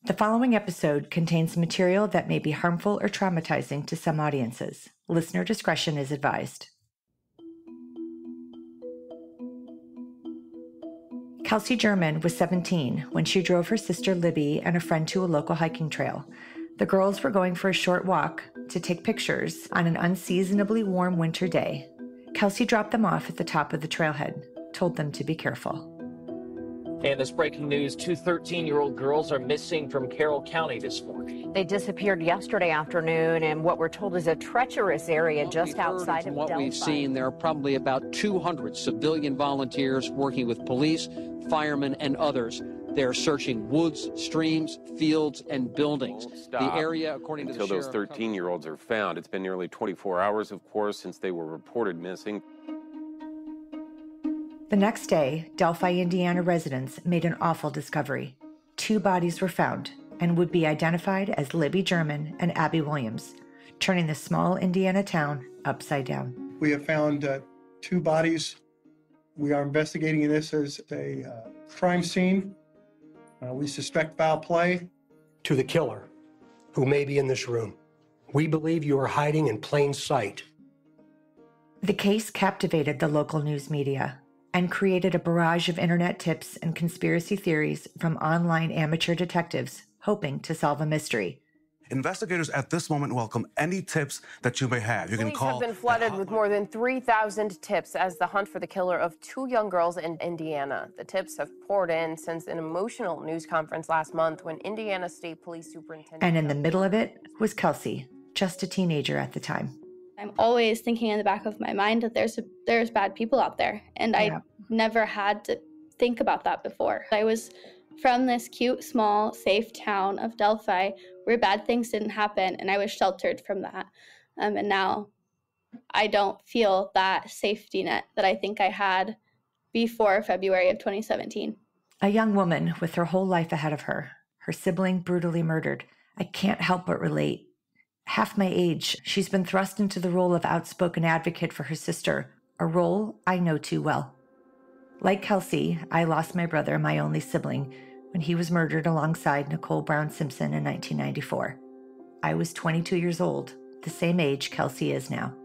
The following episode contains material that may be harmful or traumatizing to some audiences. Listener discretion is advised. Kelsi German was 17 when she drove her sister Libby and a friend to a local hiking trail. The girls were going for a short walk to take pictures on an unseasonably warm winter day. Kelsi dropped them off at the top of the trailhead, told them to be careful. And this breaking news, two 13-year-old girls are missing from Carroll County this morning. They disappeared yesterday afternoon in what we're told is a treacherous area just outside of Delphi. What we've seen, there are probably about 200 civilian volunteers working with police, firemen, and others. They're searching woods, streams, fields, and buildings. The area, according to the sheriff, until those 13-year-olds are found. It's been nearly 24 hours, of course, since they were reported missing. The next day, Delphi, Indiana residents made an awful discovery. 2 bodies were found and would be identified as Libby German and Abby Williams, turning the small Indiana town upside down. We have found 2 bodies. We are investigating this as a crime scene. We suspect foul play. To the killer, who may be in this room. We believe you are hiding in plain sight. The case captivated the local news media and created a barrage of internet tips and conspiracy theories from online amateur detectives hoping to solve a mystery. Investigators at this moment welcome any tips that you may have. You can call. Police have been flooded with more than 3,000 tips as the hunt for the killer of 2 young girls in Indiana. The tips have poured in since an emotional news conference last month when Indiana State Police Superintendent... And in the middle of it was Kelsi, just a teenager at the time. I'm always thinking in the back of my mind that there's bad people out there, and I never had to think about that before. I was from this cute, small, safe town of Delphi where bad things didn't happen, and I was sheltered from that. And now I don't feel that safety net that I think I had before February of 2017. A young woman with her whole life ahead of her, her sibling brutally murdered. I can't help but relate. Half my age, she's been thrust into the role of outspoken advocate for her sister, a role I know too well. Like Kelsi, I lost my brother, my only sibling, when he was murdered alongside Nicole Brown Simpson in 1994. I was 22 years old, the same age Kelsi is now.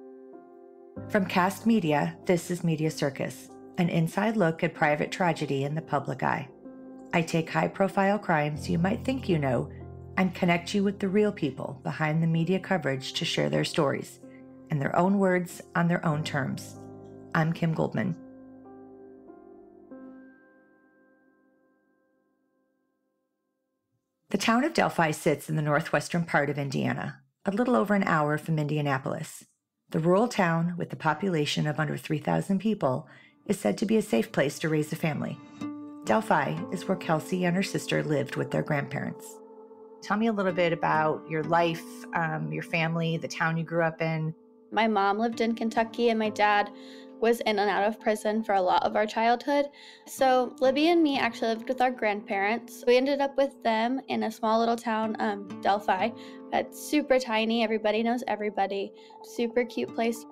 From Cast Media, this is Media Circus, an inside look at private tragedy in the public eye. I take high-profile crimes you might think you know and connect you with the real people behind the media coverage to share their stories, in their own words, on their own terms. I'm Kim Goldman. The town of Delphi sits in the northwestern part of Indiana, a little over an hour from Indianapolis. The rural town, with a population of under 3,000 people, is said to be a safe place to raise a family. Delphi is where Kelsi and her sister lived with their grandparents. Tell me a little bit about your life, your family, the town you grew up in. My mom lived in Kentucky, and my dad was in and out of prison for a lot of our childhood. So Libby and me actually lived with our grandparents. We ended up with them in a small little town, Delphi. That's super tiny. Everybody knows everybody. Super cute place.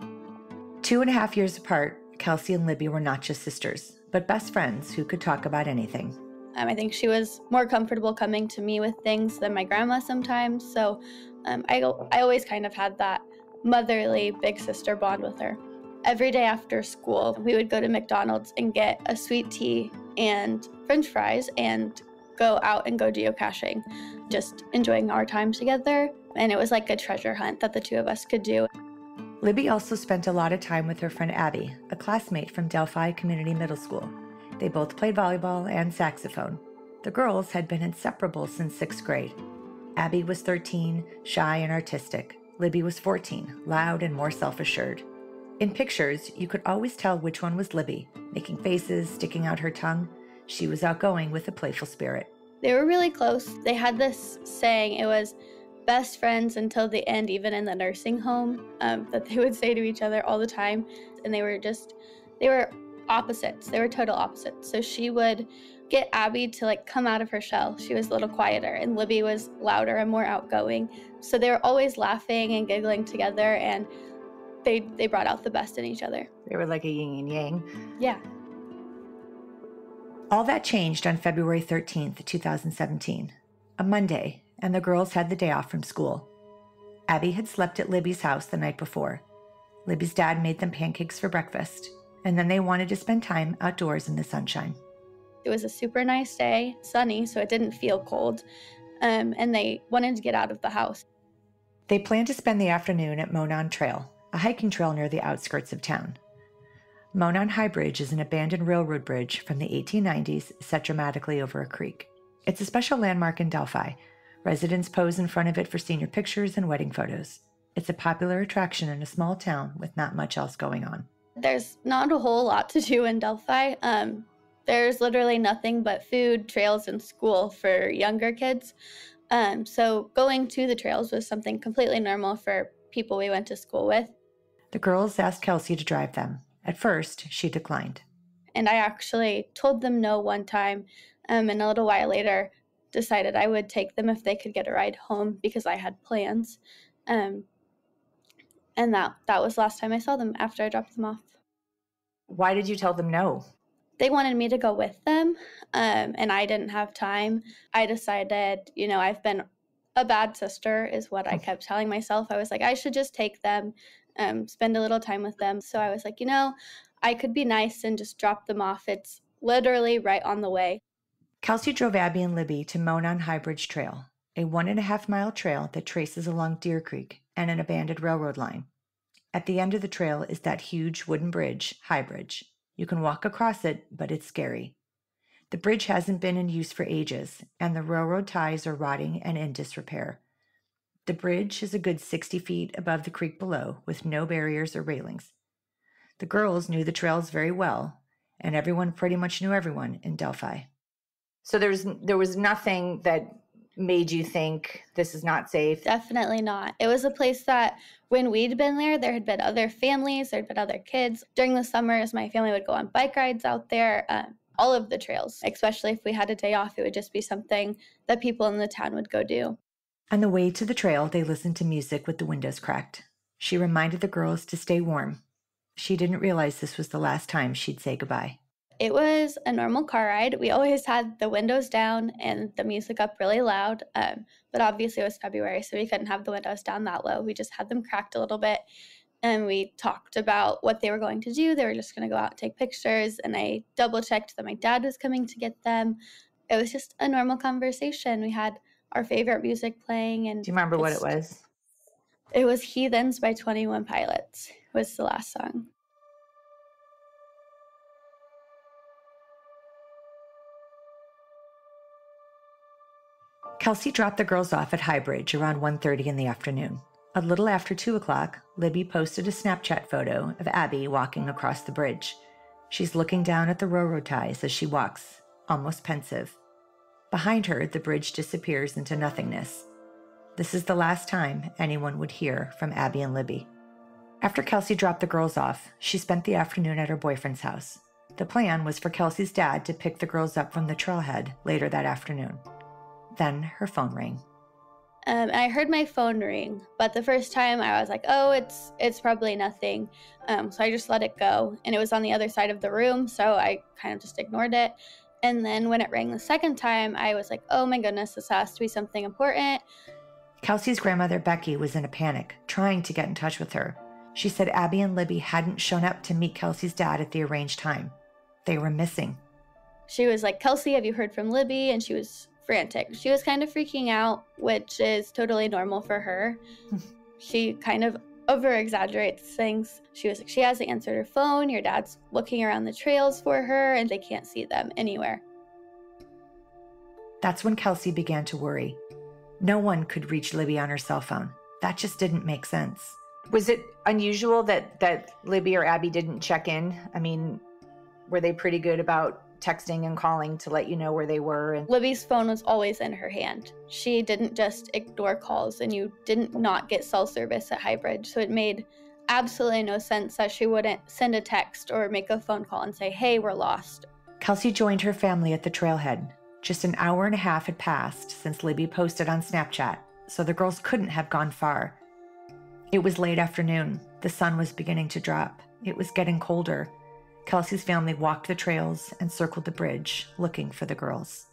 2.5 years apart, Kelsi and Libby were not just sisters, but best friends who could talk about anything. I think she was more comfortable coming to me with things than my grandma sometimes. So I always kind of had that motherly big sister bond with her. Every day after school, we would go to McDonald's and get a sweet tea and French fries and go out and go geocaching, just enjoying our time together. And it was like a treasure hunt that the two of us could do. Libby also spent a lot of time with her friend Abby, a classmate from Delphi Community Middle School. They both played volleyball and saxophone. The girls had been inseparable since 6th grade. Abby was 13, shy and artistic. Libby was 14, loud and more self-assured. In pictures, you could always tell which one was Libby, making faces, sticking out her tongue. She was outgoing with a playful spirit. They were really close. They had this saying, it was best friends until the end, even in the nursing home, that they would say to each other all the time. And they were opposites. They were total opposites. So she would get Abby to come out of her shell. She was a little quieter, and Libby was louder and more outgoing. So they were always laughing and giggling together, and they brought out the best in each other. They were like a yin and yang. Yeah. All that changed on February 13th, 2017. a Monday, and the girls had the day off from school. Abby had slept at Libby's house the night before. Libby's dad made them pancakes for breakfast, and then they wanted to spend time outdoors in the sunshine. It was a super nice day, sunny, so it didn't feel cold, and they wanted to get out of the house. They planned to spend the afternoon at Monon Trail, a hiking trail near the outskirts of town. Monon High Bridge is an abandoned railroad bridge from the 1890s set dramatically over a creek. It's a special landmark in Delphi. Residents pose in front of it for senior pictures and wedding photos. It's a popular attraction in a small town with not much else going on. There's not a whole lot to do in Delphi. There's literally nothing but food, trails, and school for younger kids. So going to the trails was something completely normal for people we went to school with. The girls asked Kelsi to drive them. At first, she declined. And I actually told them no one time, and a little while later decided I would take them if they could get a ride home because I had plans. And that was the last time I saw them after I dropped them off. Why did you tell them no? They wanted me to go with them, and I didn't have time. I decided, I've been a bad sister is what I kept telling myself. I was like, I should just take them, spend a little time with them. So I was like, I could be nice and just drop them off. It's literally right on the way. Kelsi drove Abby and Libby to Monon High Bridge Trail, a 1.5-mile trail that traces along Deer Creek and an abandoned railroad line. At the end of the trail is that huge wooden bridge, High Bridge. You can walk across it, but it's scary. The bridge hasn't been in use for ages, and the railroad ties are rotting and in disrepair. The bridge is a good 60 feet above the creek below, with no barriers or railings. The girls knew the trails very well, and everyone pretty much knew everyone in Delphi. So there was nothing that made you think this is not safe? Definitely not. It was a place that when we'd been there had been other families, there'd been other kids. During the summers, my family would go on bike rides out there, all of the trails, especially if we had a day off. It would just be something that people in the town would go do. On the way to the trail, they listened to music with the windows cracked. She reminded the girls to stay warm. She didn't realize this was the last time she'd say goodbye. It was a normal car ride. We always had the windows down and the music up really loud, but obviously it was February, so we couldn't have the windows down that low. We just had them cracked a little bit, and we talked about what they were going to do. They were just going to go out and take pictures, and I double-checked that my dad was coming to get them. It was just a normal conversation. We had our favorite music playing. And do you remember what it was? It was Heathens by 21 Pilots was the last song. Kelsi dropped the girls off at High Bridge around 1:30 in the afternoon. A little after 2 o'clock, Libby posted a Snapchat photo of Abby walking across the bridge. She's looking down at the railroad ties as she walks, almost pensive. Behind her, the bridge disappears into nothingness. This is the last time anyone would hear from Abby and Libby. After Kelsi dropped the girls off, she spent the afternoon at her boyfriend's house. The plan was for Kelsi's dad to pick the girls up from the trailhead later that afternoon. Then her phone rang. I heard my phone ring, but the first time I was like, oh, it's probably nothing. So I just let it go, and it was on the other side of the room, so I kind of just ignored it. And then when it rang the second time, I was like, oh my goodness, this has to be something important. Kelsi's grandmother, Becky, was in a panic, trying to get in touch with her. She said Abby and Libby hadn't shown up to meet Kelsi's dad at the arranged time. They were missing. She was like, Kelsi, have you heard from Libby? And she was frantic. She was kind of freaking out, which is totally normal for her. She kind of over-exaggerates things. She was like, she hasn't answered her phone. Your dad's looking around the trails for her, and they can't see them anywhere. That's when Kelsi began to worry. No one could reach Libby on her cell phone. That just didn't make sense. Was it unusual that Libby or Abby didn't check in? I mean, were they pretty good about texting and calling to let you know where they were? Libby's phone was always in her hand. She didn't just ignore calls, and you didn't not get cell service at High Bridge, so it made absolutely no sense that she wouldn't send a text or make a phone call and say, hey, we're lost. Kelsi joined her family at the trailhead. Just an hour and a half had passed since Libby posted on Snapchat, so the girls couldn't have gone far. It was late afternoon. The sun was beginning to drop. It was getting colder. Kelsi's family walked the trails and circled the bridge, looking for the girls.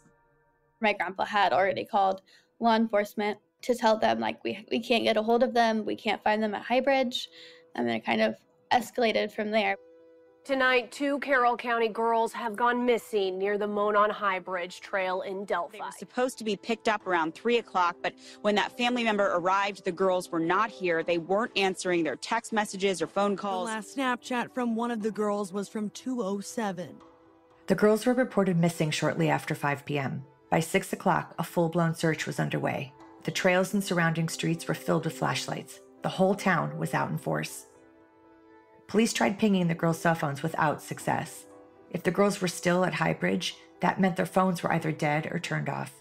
My grandpa had already called law enforcement to tell them, like, we can't get a hold of them, we can't find them at High Bridge, and then it kind of escalated from there. Tonight, 2 Carroll County girls have gone missing near the Monon High Bridge Trail in Delphi. They were supposed to be picked up around 3 o'clock, but when that family member arrived, the girls were not here. They weren't answering their text messages or phone calls. The last Snapchat from one of the girls was from 2:07. The girls were reported missing shortly after 5 p.m. By 6 o'clock, a full-blown search was underway. The trails and surrounding streets were filled with flashlights. The whole town was out in force. Police tried pinging the girls' cell phones without success. If the girls were still at High Bridge, that meant their phones were either dead or turned off.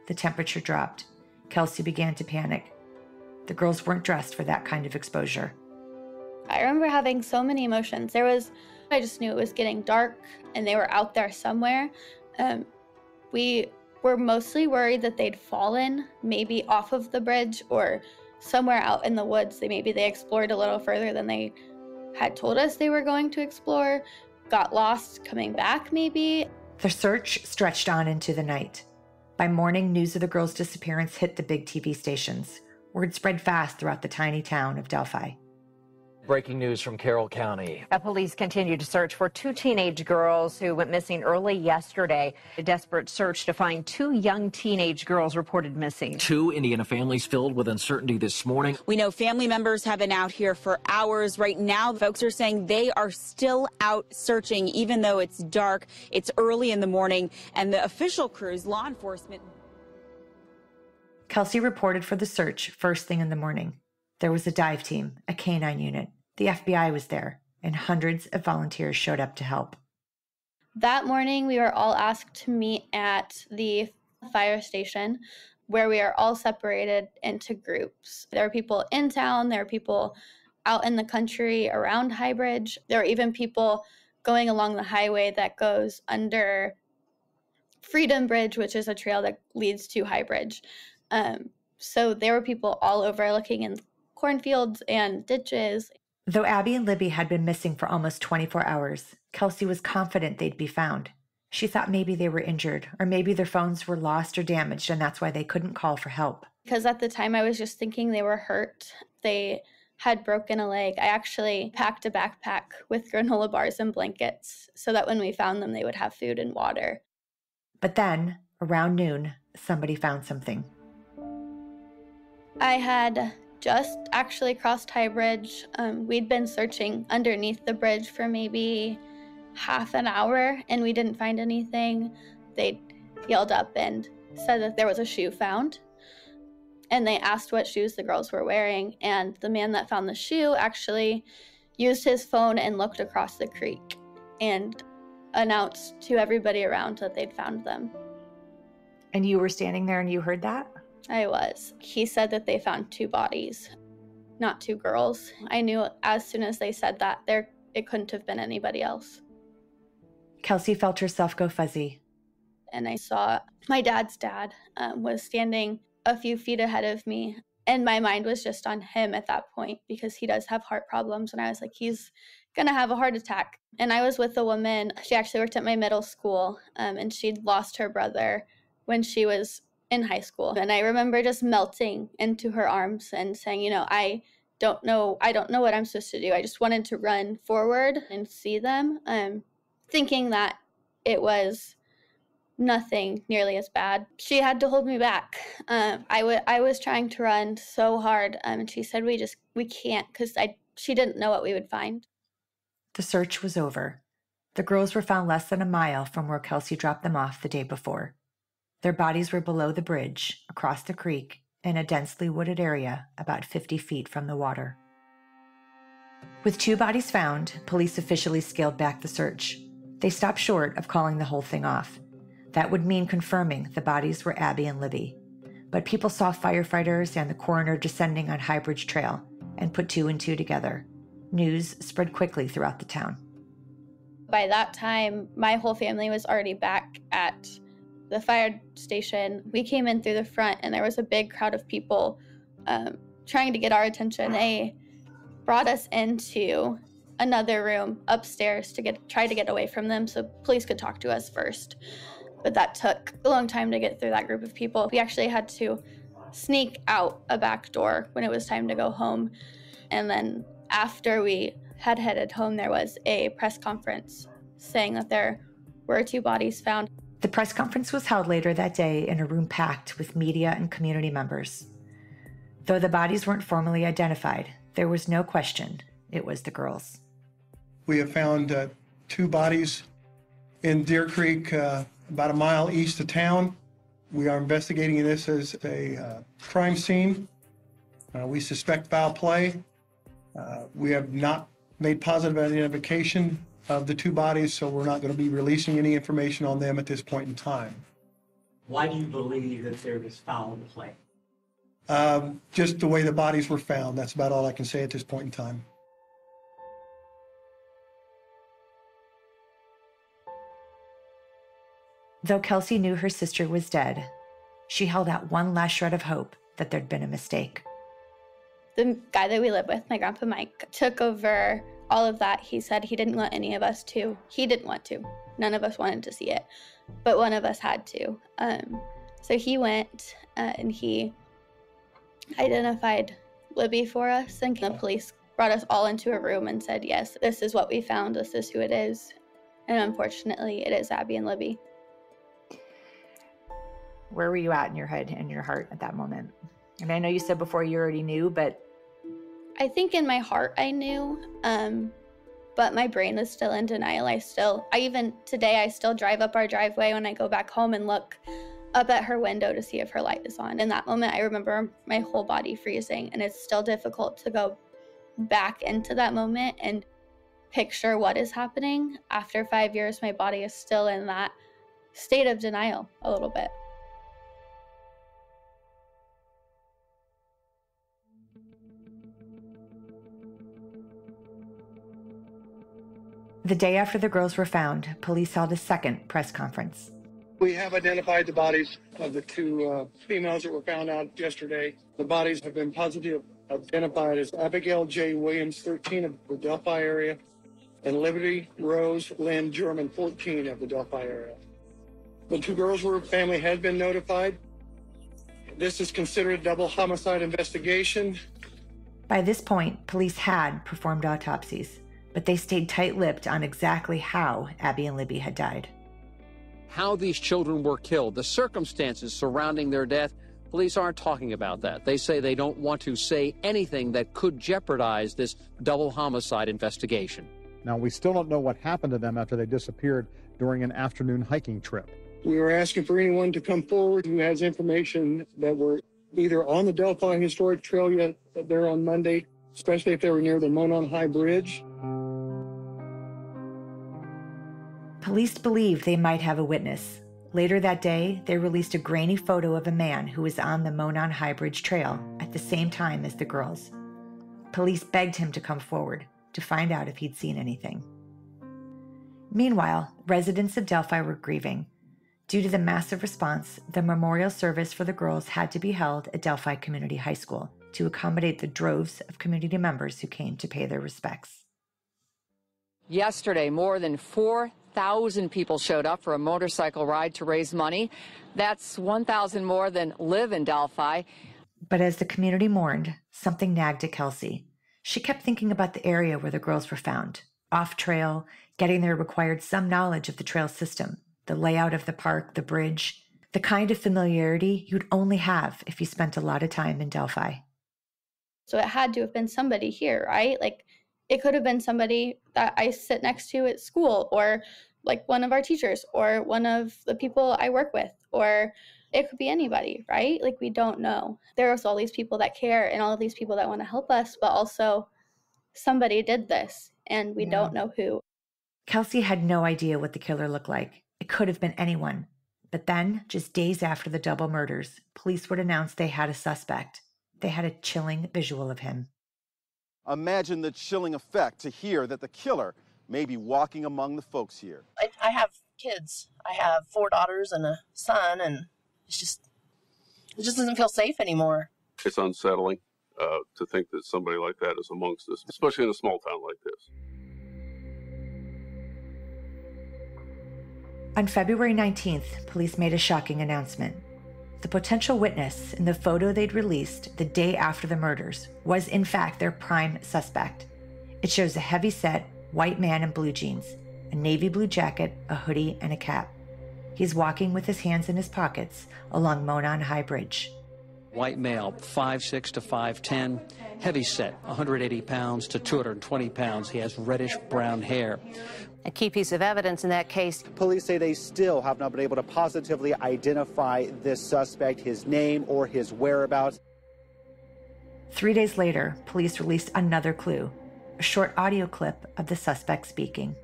The temperature dropped. Kelsi began to panic. The girls weren't dressed for that kind of exposure. I remember having so many emotions. I just knew it was getting dark and they were out there somewhere. We were mostly worried that they'd fallen, maybe off of the bridge or somewhere out in the woods. Maybe they explored a little further than they had told us they were going to explore, got lost coming back maybe. The search stretched on into the night. By morning, news of the girls' disappearance hit the big TV stations. Word spread fast throughout the tiny town of Delphi. Breaking news from Carroll County. Police continue to search for 2 teenage girls who went missing early yesterday. A desperate search to find 2 young teenage girls reported missing. 2 Indiana families filled with uncertainty this morning. We know family members have been out here for hours. Right now, folks are saying they are still out searching, even though it's dark. It's early in the morning, and the official crews, law enforcement. Kelsi reported for the search first thing in the morning. There was a dive team, a canine unit. The FBI was there, and hundreds of volunteers showed up to help. That morning, we were all asked to meet at the fire station, where we are all separated into groups. There were people in town, there were people out in the country around High Bridge. There were even people going along the highway that goes under Freedom Bridge, which is a trail that leads to High Bridge. So there were people all over looking in cornfields and ditches. Though Abby and Libby had been missing for almost 24 hours, Kelsi was confident they'd be found. She thought maybe they were injured, or maybe their phones were lost or damaged, and that's why they couldn't call for help. Because at the time I was just thinking they were hurt. They had broken a leg. I actually packed a backpack with granola bars and blankets so that when we found them, they would have food and water. But then, around noon, somebody found something. I had just actually crossed High Bridge. We'd been searching underneath the bridge for maybe half an hour and we didn't find anything. They yelled up and said that there was a shoe found. And they asked what shoes the girls were wearing. And the man that found the shoe actually used his phone and looked across the creek and announced to everybody around that they'd found them. And you were standing there and you heard that? I was. He said that they found 2 bodies, not 2 girls. I knew as soon as they said that it couldn't have been anybody else. Kelsi felt herself go fuzzy. And I saw my dad's dad was standing a few feet ahead of me. And my mind was just on him at that point because he does have heart problems. And I was like, he's going to have a heart attack. And I was with a woman. She actually worked at my middle school and she'd lost her brother when she was in high school. And I remember just melting into her arms and saying, I don't know what I'm supposed to do. I just wanted to run forward and see them, thinking that it was nothing nearly as bad. She had to hold me back. I was trying to run so hard, and she said we can't because she didn't know what we would find. The search was over. The girls were found less than a mile from where Kelsi dropped them off the day before. Their bodies were below the bridge, across the creek, in a densely wooded area about 50 feet from the water. With 2 bodies found, police officially scaled back the search. They stopped short of calling the whole thing off. That would mean confirming the bodies were Abby and Libby. But people saw firefighters and the coroner descending on High Bridge Trail and put 2 and 2 together. News spread quickly throughout the town. By that time, my whole family was already back at the fire station. We came in through the front and there was a big crowd of people trying to get our attention. They brought us into another room upstairs to try to get away from them so police could talk to us first. but that took a long time to get through that group of people. We actually had to sneak out a back door when it was time to go home. And then after we had headed home, there was a press conference saying that there were 2 bodies found. The press conference was held later that day in a room packed with media and community members. Though the bodies weren't formally identified, there was no question it was the girls. We have found 2 bodies in Deer Creek, about a mile east of town. We are investigating this as a crime scene. We suspect foul play. We have not made positive identification of the 2 bodies, so we're not going to be releasing any information on them at this point in time. Why do you believe that there is foul play? Just the way the bodies were found. That's about all I can say at this point in time. Though Kelsi knew her sister was dead, she held out one last shred of hope that there'd been a mistake. The guy that we lived with, my grandpa Mike, took over all of that. He said he didn't want any of us to. He didn't want to. None of us wanted to see it, but one of us had to. So he went and he identified Libby for us, and the police brought us all into a room and said, yes, this is what we found. This is who it is. And unfortunately, it is Abby and Libby. Where were you at in your head and your heart at that moment? And I know you said before you already knew, but... I think in my heart I knew, but my brain was still in denial. Even today, I still drive up our driveway when I go back home and look up at her window to see if her light is on. In that moment, I remember my whole body freezing, and it's still difficult to go back into that moment and picture what is happening. After 5 years, my body is still in that state of denial a little bit. The day after the girls were found, police held a second press conference. We have identified the bodies of the 2 females that were found out yesterday. The bodies have been positively identified as Abigail J. Williams, 13 of the Delphi area, and Libby Rose Lynn German, 14 of the Delphi area. The 2 girls' family had been notified. This is considered a double homicide investigation. By this point, police had performed autopsies, but they stayed tight-lipped on exactly how Abby and Libby had died. How these children were killed, the circumstances surrounding their death, police aren't talking about that. They say they don't want to say anything that could jeopardize this double homicide investigation. Now, we still don't know what happened to them after they disappeared during an afternoon hiking trip. We were asking for anyone to come forward who has information that were either on the Delphi Historic Trail yet there on Monday, especially if they were near the Monon High Bridge. Police believed they might have a witness. Later that day, they released a grainy photo of a man who was on the Monon High Bridge Trail at the same time as the girls. Police begged him to come forward to find out if he'd seen anything. Meanwhile, residents of Delphi were grieving. Due to the massive response, the memorial service for the girls had to be held at Delphi Community High School to accommodate the droves of community members who came to pay their respects. Yesterday, more than 4,000 people showed up for a motorcycle ride to raise money. That's 1,000 more than live in Delphi. But as the community mourned, something nagged at Kelsi. She kept thinking about the area where the girls were found. Off trail, getting there required some knowledge of the trail system, the layout of the park, the bridge, the kind of familiarity you'd only have if you spent a lot of time in Delphi. So it had to have been somebody here, right? Like, it could have been somebody that I sit next to at school, or like one of our teachers, or one of the people I work with, or it could be anybody, right? Like, we don't know. There's all these people that care and all of these people that want to help us, but also somebody did this and we don't know who. Kelsi had no idea what the killer looked like. It could have been anyone. But then, just days after the double murders, police would announce they had a suspect. They had a chilling visual of him. Imagine the chilling effect to hear that the killer may be walking among the folks here. I have kids. I have 4 daughters and a son, and it just doesn't feel safe anymore. It's unsettling to think that somebody like that is amongst us, especially in a small town like this. On February 19th, police made a shocking announcement. The potential witness in the photo they'd released the day after the murders was in fact their prime suspect. It shows a heavy-set white man in blue jeans, a navy blue jacket, a hoodie, and a cap. He's walking with his hands in his pockets along Monon High Bridge. White male, 5'6" to 5'10", heavy set, 180 pounds to 220 pounds. He has reddish brown hair. A key piece of evidence in that case. Police say they still have not been able to positively identify this suspect, his name or his whereabouts. 3 days later, police released another clue, a short audio clip of the suspect speaking.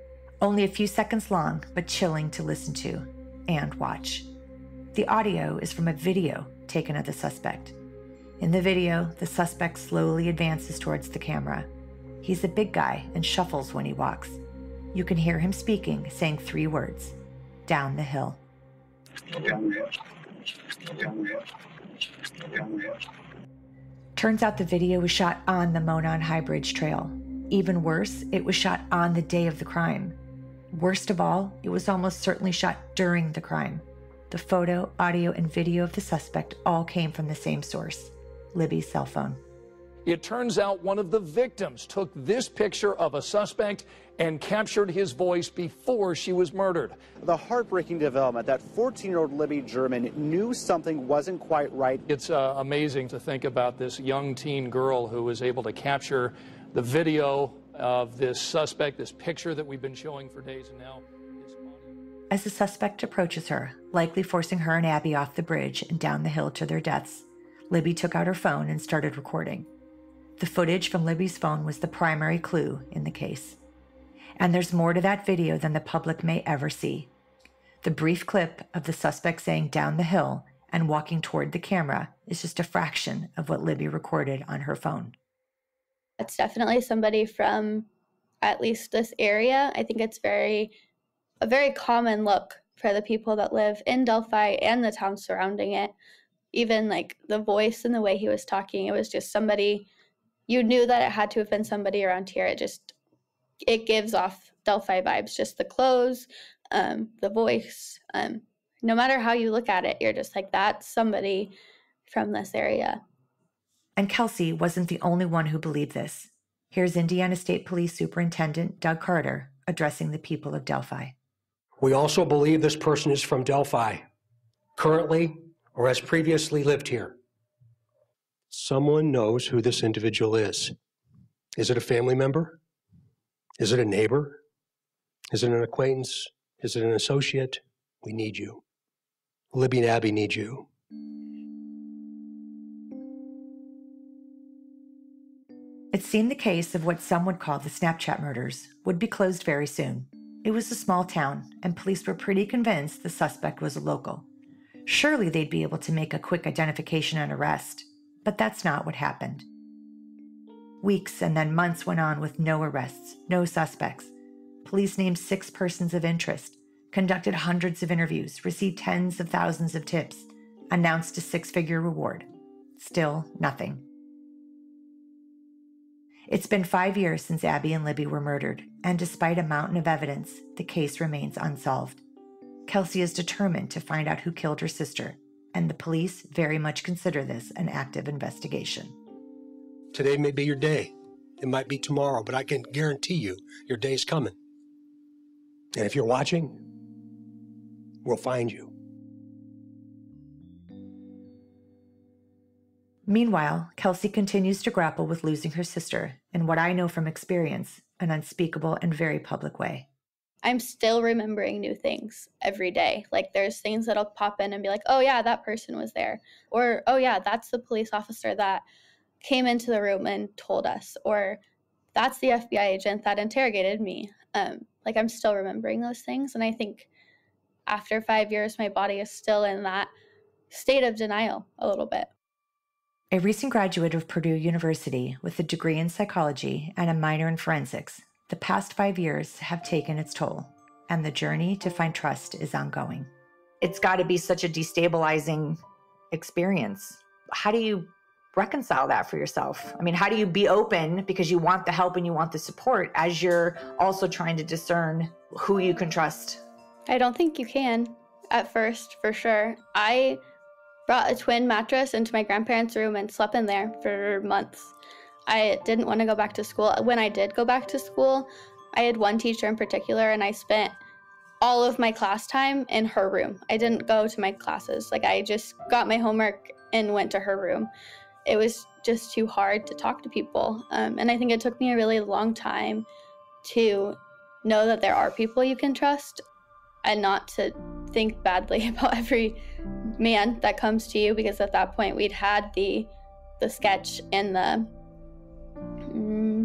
Only a few seconds long, but chilling to listen to and watch. The audio is from a video taken of the suspect. In the video, the suspect slowly advances towards the camera. He's a big guy and shuffles when he walks. You can hear him speaking, saying 3 words, down the hill. Turns out the video was shot on the Monon High Bridge Trail. Even worse, it was shot on the day of the crime. Worst of all, it was almost certainly shot during the crime. The photo, audio, and video of the suspect all came from the same source, Libby's cell phone. It turns out one of the victims took this picture of a suspect and captured his voice before she was murdered. The heartbreaking development that 14-year-old Libby German knew something wasn't quite right. It's amazing to think about this young teen girl who was able to capture the video of this suspect, this picture that we've been showing for days and now. As the suspect approaches her, likely forcing her and Abby off the bridge and down the hill to their deaths, Libby took out her phone and started recording. The footage from Libby's phone was the primary clue in the case. And there's more to that video than the public may ever see. The brief clip of the suspect saying down the hill and walking toward the camera is just a fraction of what Libby recorded on her phone. It's definitely somebody from at least this area. I think it's a very common look for the people that live in Delphi and the town surrounding it. Even like the voice and the way he was talking, it was just somebody, you knew that it had to have been somebody around here. It gives off Delphi vibes, just the clothes, the voice. No matter how you look at it, you're just like, that's somebody from this area. And Kelsi wasn't the only one who believed this. Here's Indiana State Police Superintendent Doug Carter addressing the people of Delphi. We also believe this person is from Delphi, currently or has previously lived here. Someone knows who this individual is. Is it a family member? Is it a neighbor? Is it an acquaintance? Is it an associate? We need you. Libby and Abby need you. It seemed the case of what some would call the Snapchat murders would be closed very soon. It was a small town, and police were pretty convinced the suspect was a local. Surely they'd be able to make a quick identification and arrest, but that's not what happened. Weeks and then months went on with no arrests, no suspects. Police named 6 persons of interest, conducted hundreds of interviews, received tens of thousands of tips, announced a 6-figure reward. Still nothing. It's been 5 years since Abby and Libby were murdered, and despite a mountain of evidence, the case remains unsolved. Kelsi is determined to find out who killed her sister, and the police very much consider this an active investigation. Today may be your day. It might be tomorrow, but I can guarantee you your day's coming. And if you're watching, we'll find you. Meanwhile, Kelsi continues to grapple with losing her sister in what I know from experience, an unspeakable and very public way. I'm still remembering new things every day. Like there's things that'll pop in and be like, oh yeah, that person was there. Or, oh yeah, that's the police officer that came into the room and told us. Or that's the FBI agent that interrogated me. Like I'm still remembering those things. And I think after 5 years, my body is still in that state of denial a little bit. A recent graduate of Purdue University with a degree in psychology and a minor in forensics, the past 5 years have taken its toll, and the journey to find trust is ongoing. It's got to be such a destabilizing experience. How do you reconcile that for yourself? I mean, how do you be open because you want the help and you want the support as you're also trying to discern who you can trust? I don't think you can at first, for sure. I brought a twin mattress into my grandparents' room and slept in there for months. I didn't want to go back to school. When I did go back to school, I had one teacher in particular, and I spent all of my class time in her room. I didn't go to my classes. Like, I just got my homework and went to her room. It was just too hard to talk to people. And I think it took me a really long time to know that there are people you can trust and not to think badly about every man that comes to you, because at that point we'd had the sketch and the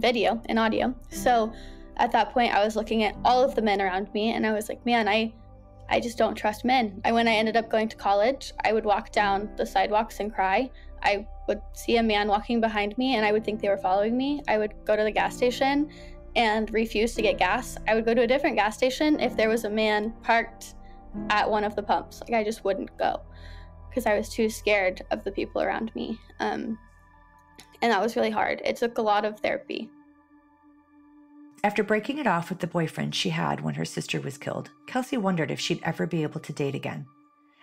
video and audio. So at that point I was looking at all of the men around me and I was like, man, I just don't trust men. When I ended up going to college, I would walk down the sidewalks and cry. I would see a man walking behind me and I would think they were following me. I would go to the gas station and refuse to get gas. I would go to a different gas station if there was a man parked at one of the pumps. Like, I just wouldn't go because I was too scared of the people around me. And that was really hard. It took a lot of therapy. After breaking it off with the boyfriend she had when her sister was killed, Kelsi wondered if she'd ever be able to date again,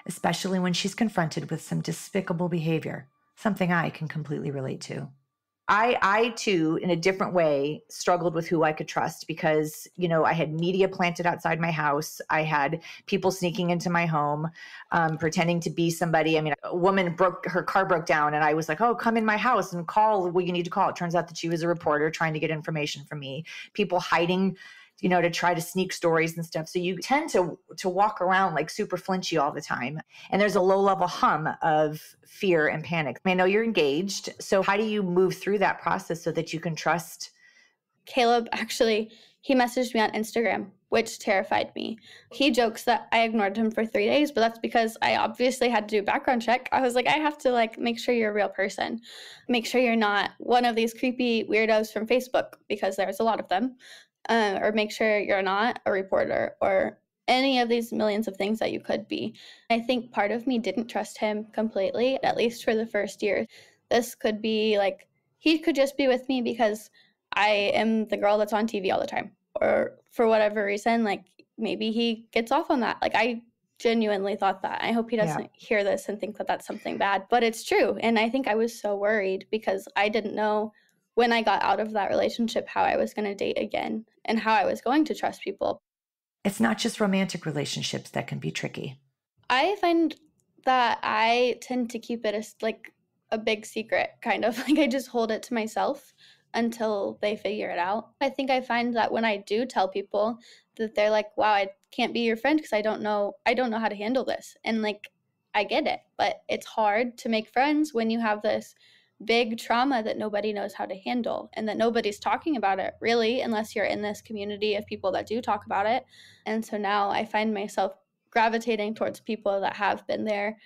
especially when she's confronted with some despicable behavior, something I can completely relate to. I too, in a different way, struggled with who I could trust because, you know, I had media planted outside my house. I had people sneaking into my home, pretending to be somebody. I mean, a woman her car broke down and I was like, oh, come in my house and call what you need to call. It turns out that she was a reporter trying to get information from me. People hiding, you know, to try to sneak stories and stuff. So you tend to walk around like super flinchy all the time. And there's a low level hum of fear and panic. I know you're engaged. So how do you move through that process so that you can trust? Caleb, actually, he messaged me on Instagram, which terrified me. He jokes that I ignored him for 3 days, but that's because I obviously had to do a background check. I was like, I have to make sure you're a real person. Make sure you're not one of these creepy weirdos from Facebook, because there's a lot of them. Or make sure you're not a reporter or any of these millions of things that you could be. I think part of me didn't trust him completely, at least for the first year. This could be he could just be with me because I am the girl that's on TV all the time. Or for whatever reason, maybe he gets off on that. I genuinely thought that. I hope he doesn't hear this and think that that's something bad, but it's true. And I think I was so worried because I didn't know when I got out of that relationship how I was going to date again and how I was going to trust people. It's not just romantic relationships that can be tricky. I find that I tend to keep it as a big secret, kind of. I just hold it to myself until they figure it out. I think I find that when I do tell people that they're like, wow, I can't be your friend because I don't know how to handle this. And I get it, but it's hard to make friends when you have this big trauma that nobody knows how to handle and that nobody's talking about it really, unless you're in this community of people that do talk about it. And so now I find myself gravitating towards people that have been there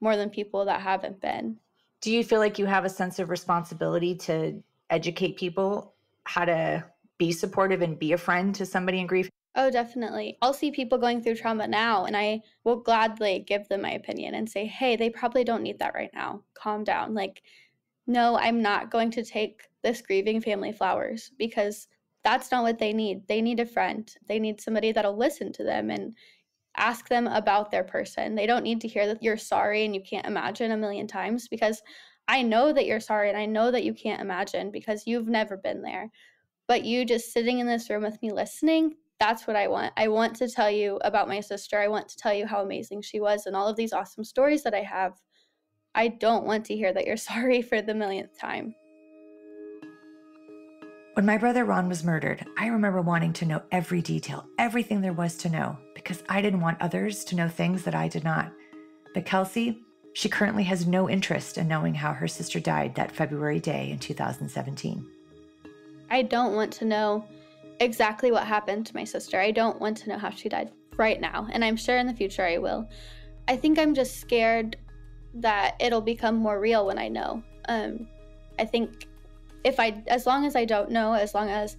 more than people that haven't been. Do you feel like you have a sense of responsibility to educate people how to be supportive and be a friend to somebody in grief? Oh, definitely. I'll see people going through trauma now, and I will gladly give them my opinion and say, hey, they probably don't need that right now. Calm down. No, I'm not going to take this grieving family flowers because that's not what they need. They need a friend. They need somebody that'll listen to them and ask them about their person. They don't need to hear that you're sorry and you can't imagine a million times, because I know that you're sorry and I know that you can't imagine because you've never been there. But you just sitting in this room with me listening, that's what I want. I want to tell you about my sister. I want to tell you how amazing she was and all of these awesome stories that I have. I don't want to hear that you're sorry for the millionth time. When my brother Ron was murdered, I remember wanting to know every detail, everything there was to know, because I didn't want others to know things that I did not. But Kelsi, she currently has no interest in knowing how her sister died that February day in 2017. I don't want to know exactly what happened to my sister. I don't want to know how she died right now, and I'm sure in the future I will. I think I'm just scared that it'll become more real when I know. I think as long as I don't know, as long as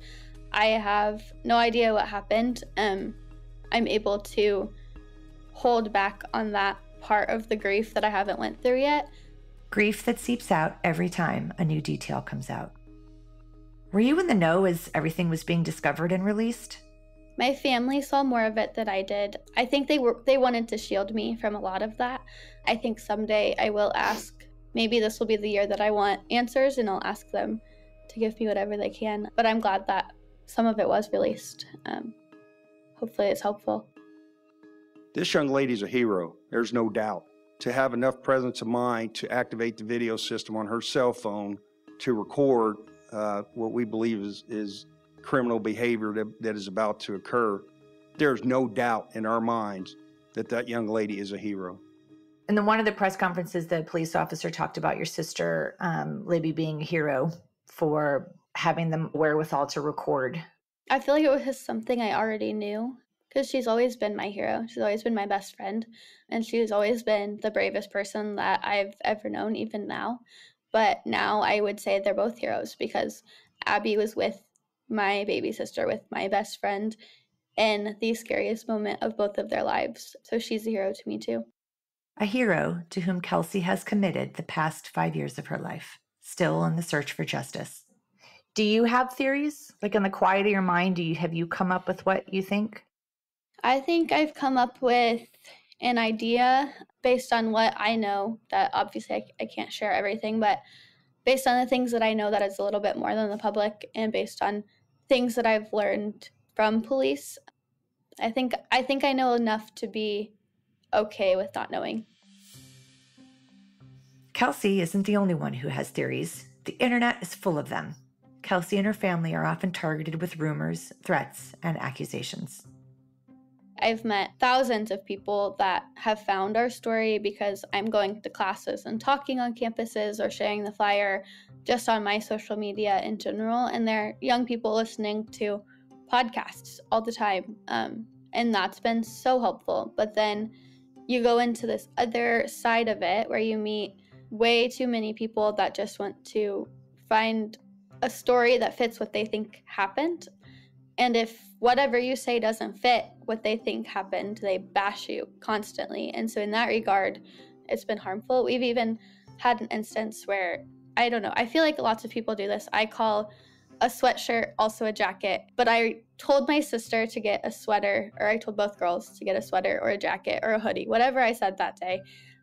I have no idea what happened, I'm able to hold back on that part of the grief that I haven't went through yet. Grief that seeps out every time a new detail comes out. Were you in the know as everything was being discovered and released? My family saw more of it than I did. I think they wanted to shield me from a lot of that. I think someday I will ask, maybe this will be the year that I want answers, and I'll ask them to give me whatever they can. But I'm glad that some of it was released. Hopefully it's helpful. This young lady's a hero, there's no doubt. To have enough presence of mind to activate the video system on her cell phone to record what we believe is criminal behavior that is about to occur, there's no doubt in our minds that that young lady is a hero. And then one of the press conferences, the police officer talked about your sister, Libby, being a hero for having the wherewithal to record. I feel like it was something I already knew, because she's always been my hero. She's always been my best friend, and she's always been the bravest person that I've ever known, even now. But now I would say they're both heroes, because Abby was with my baby sister, with my best friend, in the scariest moment of both of their lives. So she's a hero to me too. A hero to whom Kelsi has committed the past 5 years of her life, still in the search for justice. Do you have theories? Like in the quiet of your mind, have you come up with what you think? I think I've come up with an idea based on what I know, that obviously I can't share everything, but based on the things that I know that is a little bit more than the public, and based on things that I've learned from police, I think I know enough to be okay with not knowing. Kelsi isn't the only one who has theories. The internet is full of them. Kelsi and her family are often targeted with rumors, threats, and accusations. I've met thousands of people that have found our story because I'm going to classes and talking on campuses or sharing the flyer just on my social media in general. And they're young people listening to podcasts all the time. And that's been so helpful. But then you go into this other side of it where you meet way too many people that just want to find a story that fits what they think happened. And if whatever you say doesn't fit what they think happened, they bash you constantly. And so in that regard, it's been harmful. We've even had an instance where, I don't know, I feel like lots of people do this. I call a sweatshirt also a jacket, but I told my sister to get a sweater, or I told both girls to get a sweater or a jacket or a hoodie, whatever I said that day.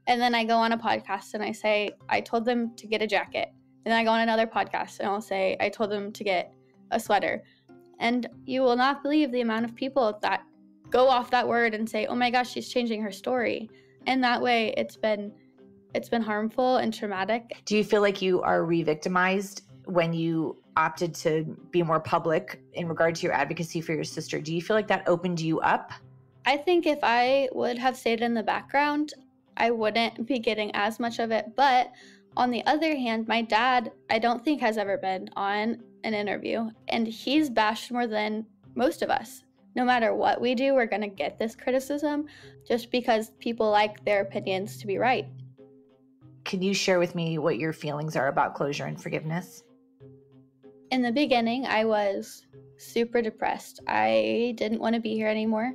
And then I go on a podcast and I say, I told them to get a jacket. And then I go on another podcast and I'll say, I told them to get a sweater. And you will not believe the amount of people that go off that word and say, oh my gosh, she's changing her story. And that way it's been harmful and traumatic. Do you feel like you are re-victimized when you opted to be more public in regard to your advocacy for your sister? Do you feel like that opened you up? I think if I would have stayed in the background, I wouldn't be getting as much of it. But on the other hand, my dad, I don't think has ever been on an interview, and he's bashed more than most of us. No matter what we do, we're going to get this criticism just because people like their opinions to be right. Can you share with me what your feelings are about closure and forgiveness? In the beginning, I was super depressed. I didn't want to be here anymore.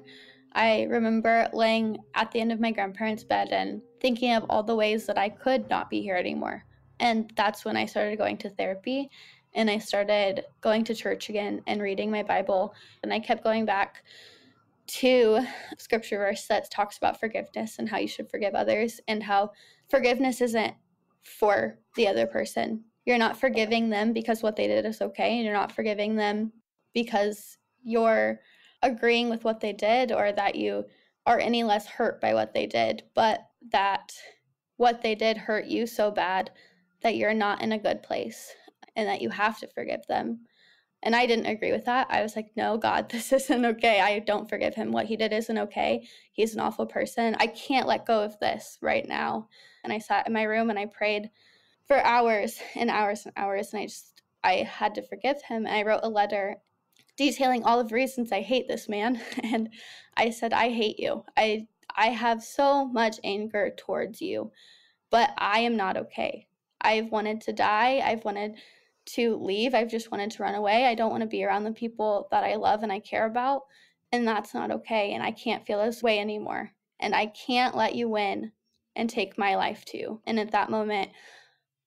I remember laying at the end of my grandparents' bed and thinking of all the ways that I could not be here anymore. And that's when I started going to therapy, and I started going to church again and reading my Bible. And I kept going back to a scripture verse that talks about forgiveness and how you should forgive others, and how forgiveness isn't for the other person. You're not forgiving them because what they did is okay, and you're not forgiving them because you're agreeing with what they did or that you are any less hurt by what they did, but that what they did hurt you so bad that you're not in a good place and that you have to forgive them. And I didn't agree with that. I was like, no, God, this isn't okay. I don't forgive him. What he did isn't okay. He's an awful person. I can't let go of this right now. And I sat in my room and I prayed for hours and hours and hours. And I had to forgive him. And I wrote a letter detailing all of the reasons I hate this man. And I said, I hate you. I have so much anger towards you, but I am not okay. I've wanted to die. I've wanted to leave. I've just wanted to run away. I don't want to be around the people that I love and I care about. And that's not okay. And I can't feel this way anymore. And I can't let you win and take my life too. And at that moment,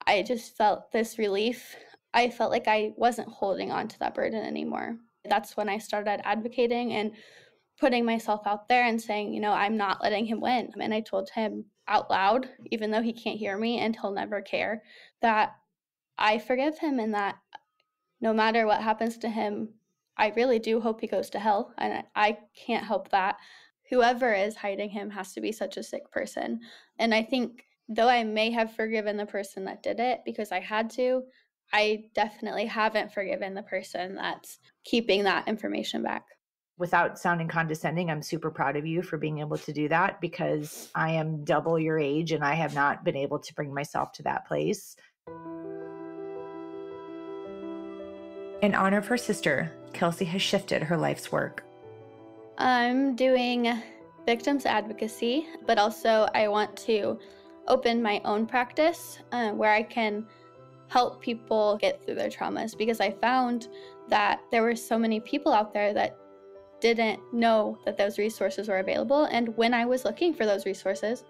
I just felt this relief. I felt like I wasn't holding on to that burden anymore. That's when I started advocating and putting myself out there and saying, you know, I'm not letting him win. And I told him out loud, even though he can't hear me and he'll never care, that I forgive him and that no matter what happens to him, I really do hope he goes to hell. And I can't help that. Whoever is hiding him has to be such a sick person. And I think though I may have forgiven the person that did it because I had to, I definitely haven't forgiven the person that's keeping that information back. Without sounding condescending, I'm super proud of you for being able to do that because I am double your age and I have not been able to bring myself to that place. In honor of her sister, Kelsi has shifted her life's work. I'm doing victims advocacy, but also I want to open my own practice where I can help people get through their traumas, because I found that there were so many people out there that didn't know that those resources were available. And when I was looking for those resources,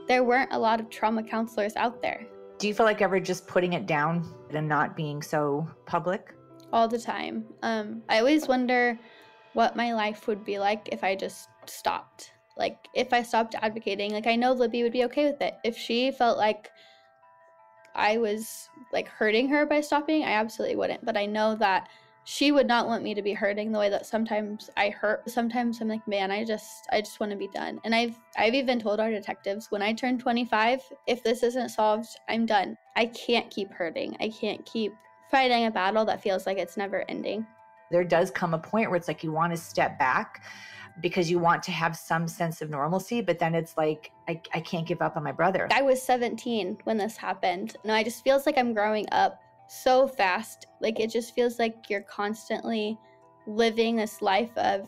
there weren't a lot of trauma counselors out there. Do you feel like ever just putting it down and not being so public? All the time. I always wonder what my life would be like if I just stopped. Like if I stopped advocating, like I know Libby would be okay with it. If she felt like I was like hurting her by stopping, I absolutely wouldn't. But I know that she would not want me to be hurting the way that sometimes I hurt. Sometimes I'm like, man, I just want to be done. And I've even told our detectives, when I turn 25, if this isn't solved, I'm done. I can't keep hurting. I can't keep fighting a battle that feels like it's never ending. There does come a point where it's like you want to step back because you want to have some sense of normalcy, but then it's like, I can't give up on my brother. I was 17 when this happened. No, it just feels like I'm growing up so fast. Like it just feels like you're constantly living this life of,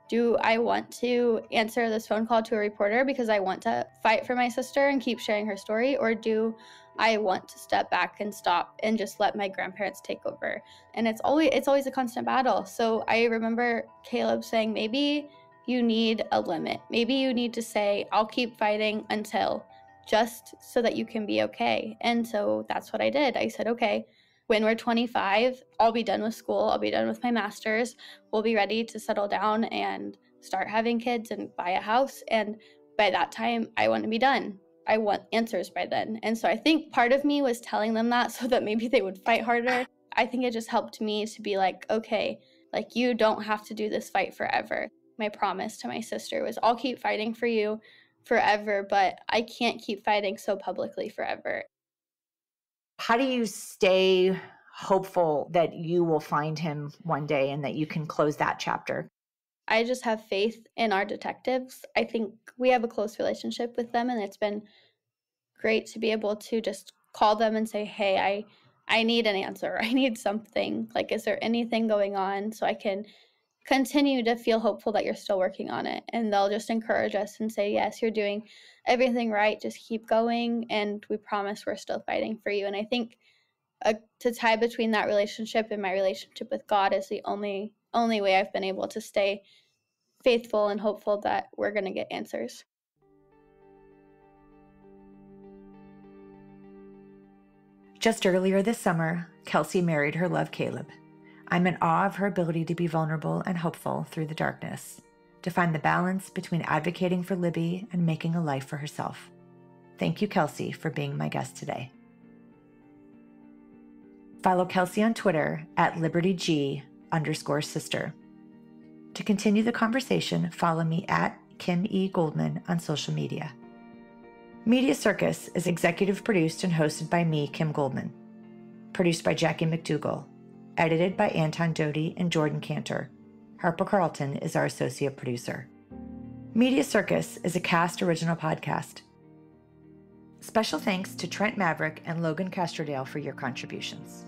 do I want to answer this phone call to a reporter because I want to fight for my sister and keep sharing her story, or do I want to step back and stop and just let my grandparents take over? And it's always a constant battle. So I remember Caleb saying, maybe you need a limit. Maybe you need to say, I'll keep fighting until, just so that you can be okay. And so that's what I did. I said, okay, when we're 25, I'll be done with school. I'll be done with my master's. We'll be ready to settle down and start having kids and buy a house. And by that time, I want to be done. I want answers by then. And so I think part of me was telling them that so that maybe they would fight harder. I think it just helped me to be like, okay, like you don't have to do this fight forever. My promise to my sister was, I'll keep fighting for you forever, but I can't keep fighting so publicly forever. How do you stay hopeful that you will find him one day and that you can close that chapter? I just have faith in our detectives. I think we have a close relationship with them, and it's been great to be able to just call them and say, hey, I need an answer. I need something. Like, is there anything going on? So I can continue to feel hopeful that you're still working on it. And they'll just encourage us and say, yes, you're doing everything right. Just keep going. And we promise we're still fighting for you. And I think to tie between that relationship and my relationship with God is the only way I've been able to stay faithful and hopeful that we're going to get answers. Just earlier this summer, Kelsi married her love, Caleb. I'm in awe of her ability to be vulnerable and hopeful through the darkness, to find the balance between advocating for Libby and making a life for herself. Thank you, Kelsi, for being my guest today. Follow Kelsi on Twitter at libertyg_sister. To continue the conversation, follow me at Kim E. Goldman on social media. Media Circus is executive produced and hosted by me, Kim Goldman. Produced by Jackie McDougall. Edited by Anton Doty and Jordan Cantor. Harper Carlton is our associate producer. Media Circus is a Cast original podcast. Special thanks to Trent Maverick and Logan Castrodale for your contributions.